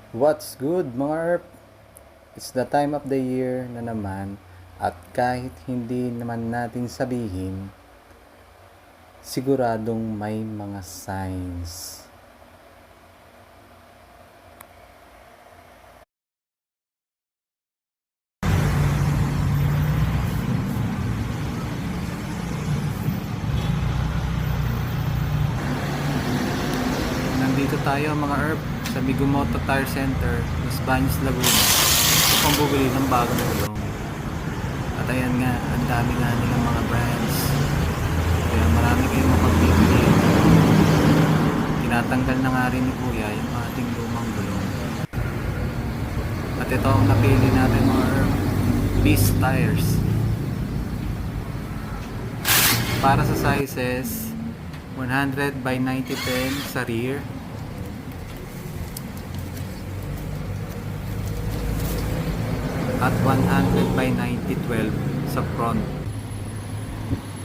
What's good mga ERP? It's the time of the year na naman at kahit hindi naman natin sabihin, siguradong may mga signs. Nandito tayo mga ERP sa Migumoto Tire Center, Los Baños, Laguna upang bumili ng bagong gulong. At ayan nga, ang dami nga nilang mga brands. Kaya marami kayong mapagpipili. Tinatanggal na nga rin ni Kuya yung ating lumang gulong. At ito ang napili natin mga ERP, Beast Tires. Para sa sizes 100 by 9010 sa rear, at 100 by 9012 sa front.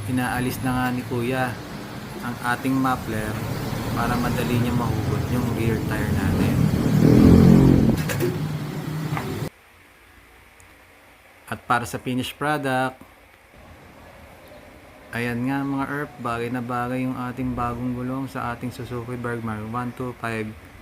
Inaalis na nga ni Kuya ang ating muffler para madali niya mahugot yung rear tire natin. At para sa finished product, ayan nga mga ERP, bagay na bagay yung ating bagong gulong sa ating Suzuki Bergman 125